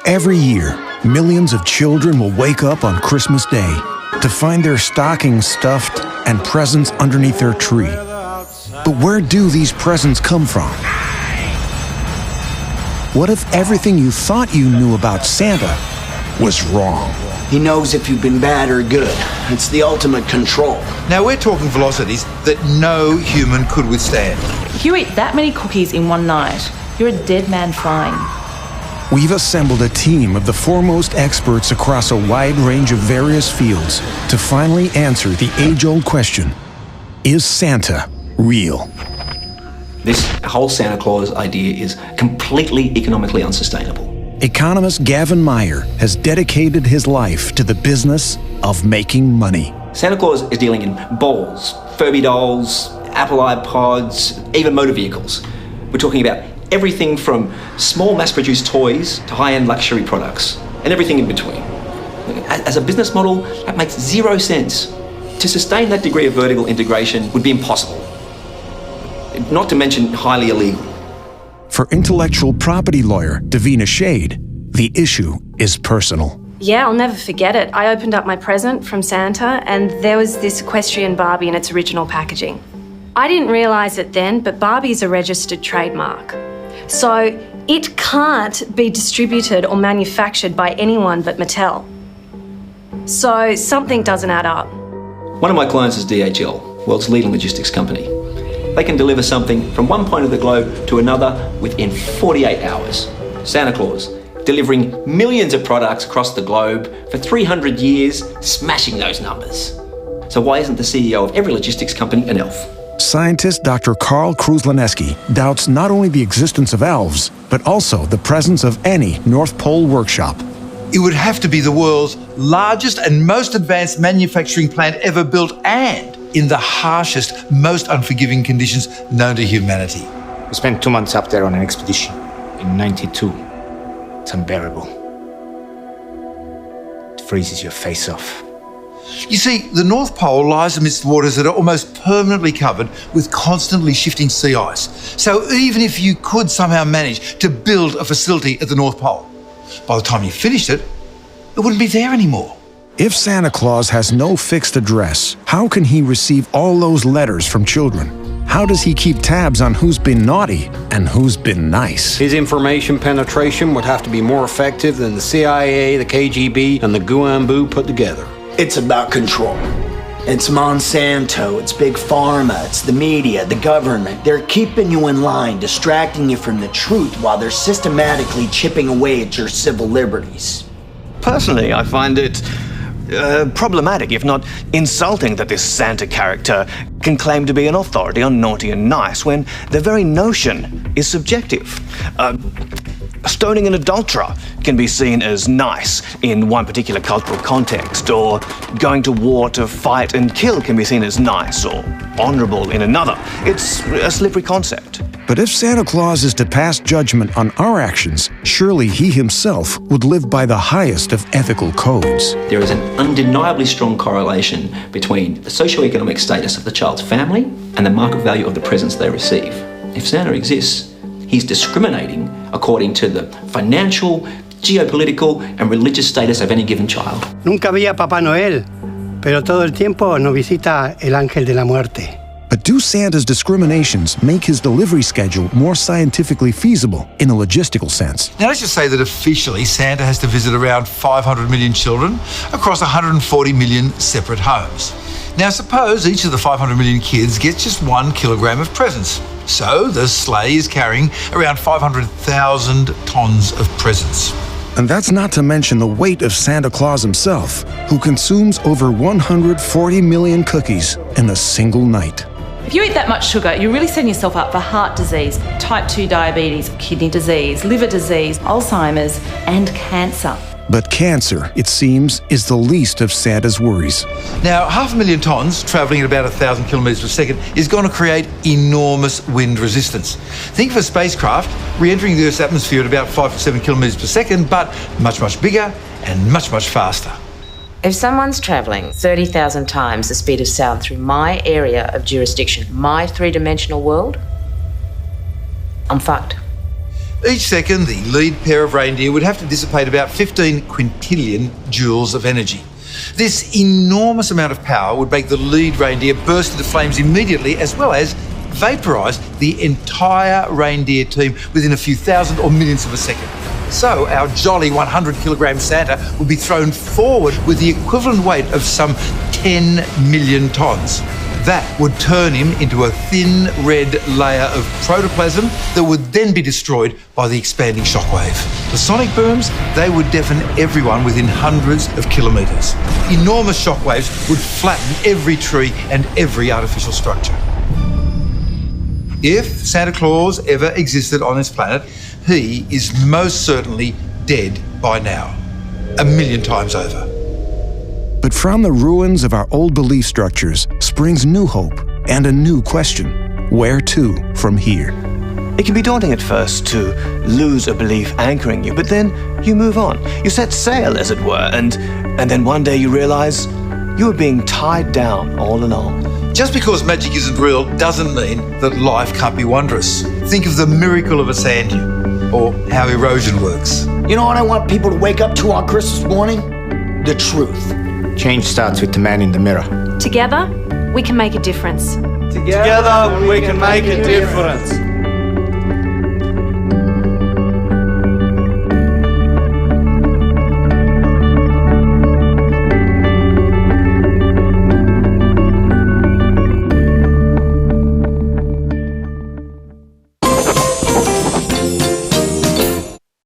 Every year, millions of children will wake up on Christmas Day to find their stockings stuffed and presents underneath their tree. But where do these presents come from? What if everything you thought you knew about Santa was wrong? He knows if you've been bad or good. It's the ultimate control. Now we're talking velocities that no human could withstand. If you eat that many cookies in one night, you're a dead man flying. We've assembled a team of the foremost experts across a wide range of various fields to finally answer the age-old question, is Santa real? This whole Santa Claus idea is completely economically unsustainable. Economist Gavin Meyer has dedicated his life to the business of making money. Santa Claus is dealing in balls, Furby dolls, Apple iPods, even motor vehicles. We're talking about everything from small mass-produced toys to high-end luxury products, and everything in between. As a business model, that makes zero sense. To sustain that degree of vertical integration would be impossible, not to mention highly illegal. For intellectual property lawyer Davina Shade, the issue is personal. Yeah, I'll never forget it. I opened up my present from Santa and there was this equestrian Barbie in its original packaging. I didn't realise it then, but Barbie's a registered trademark. So it can't be distributed or manufactured by anyone but Mattel. So something doesn't add up. One of my clients is DHL, world's leading logistics company. They can deliver something from one point of the globe to another within 48 hours. Santa Claus, delivering millions of products across the globe for 300 years, smashing those numbers. So why isn't the CEO of every logistics company an elf? Scientist Dr. Karl Kruszelnicki doubts not only the existence of elves, but also the presence of any North Pole workshop. It would have to be the world's largest and most advanced manufacturing plant ever built, and in the harshest, most unforgiving conditions known to humanity. We spent 2 months up there on an expedition in '92. It's unbearable. It freezes your face off. You see, the North Pole lies amidst waters that are almost permanently covered with constantly shifting sea ice. So even if you could somehow manage to build a facility at the North Pole, by the time you finished it, it wouldn't be there anymore. If Santa Claus has no fixed address, how can he receive all those letters from children? How does he keep tabs on who's been naughty and who's been nice? His information penetration would have to be more effective than the CIA, the KGB, and the Guanbu put together. It's about control. It's Monsanto, it's Big Pharma, it's the media, the government. They're keeping you in line, distracting you from the truth while they're systematically chipping away at your civil liberties. Personally, I find it problematic, if not insulting, that this Santa character can claim to be an authority on naughty and nice when the very notion is subjective. Stoning an adulterer can be seen as nice in one particular cultural context, or going to war to fight and kill can be seen as nice or honourable in another. It's a slippery concept. But if Santa Claus is to pass judgment on our actions, surely he himself would live by the highest of ethical codes. There is an undeniably strong correlation between the socioeconomic status of the child's family and the market value of the presents they receive. If Santa exists, he's discriminating according to the financial, geopolitical, and religious status of any given child. Nunca había Papá Noel, pero todo el tiempo nos visita el ángel de la muerte. But do Santa's discriminations make his delivery schedule more scientifically feasible in a logistical sense? Now let's just say that officially Santa has to visit around 500 million children across 140 million separate homes. Now suppose each of the 500 million kids gets just 1 kilogram of presents. So the sleigh is carrying around 500,000 tons of presents. And that's not to mention the weight of Santa Claus himself, who consumes over 140 million cookies in a single night. If you eat that much sugar, you're really setting yourself up for heart disease, type 2 diabetes, kidney disease, liver disease, Alzheimer's, and cancer. But cancer, it seems, is the least of Santa's worries. Now, 500,000 tons, travelling at about 1,000 kilometres per second, is going to create enormous wind resistance. Think of a spacecraft re-entering the Earth's atmosphere at about 5 to 7 kilometres per second, but much, much bigger and much, much faster. If someone's travelling 30,000 times the speed of sound through my area of jurisdiction, my three-dimensional world, I'm fucked. Each second, the lead pair of reindeer would have to dissipate about 15 quintillion joules of energy. This enormous amount of power would make the lead reindeer burst into flames immediately, as well as vaporise the entire reindeer team within a few thousand or millionths of a second. So our jolly 100-kilogram Santa would be thrown forward with the equivalent weight of some 10 million tonnes. That would turn him into a thin red layer of protoplasm that would then be destroyed by the expanding shockwave. The sonic booms, they would deafen everyone within hundreds of kilometres. Enormous shockwaves would flatten every tree and every artificial structure. If Santa Claus ever existed on this planet, he is most certainly dead by now. 1,000,000 times over. But from the ruins of our old belief structures springs new hope and a new question. Where to from here? It can be daunting at first to lose a belief anchoring you, but then you move on. You set sail, as it were, and then one day you realise you were being tied down all along. Just because magic isn't real doesn't mean that life can't be wondrous. Think of the miracle of a sand dune, or how erosion works. You know what I want people to wake up to on Christmas morning? The truth. Change starts with the man in the mirror. Together, we can make a difference. Together we can make a difference.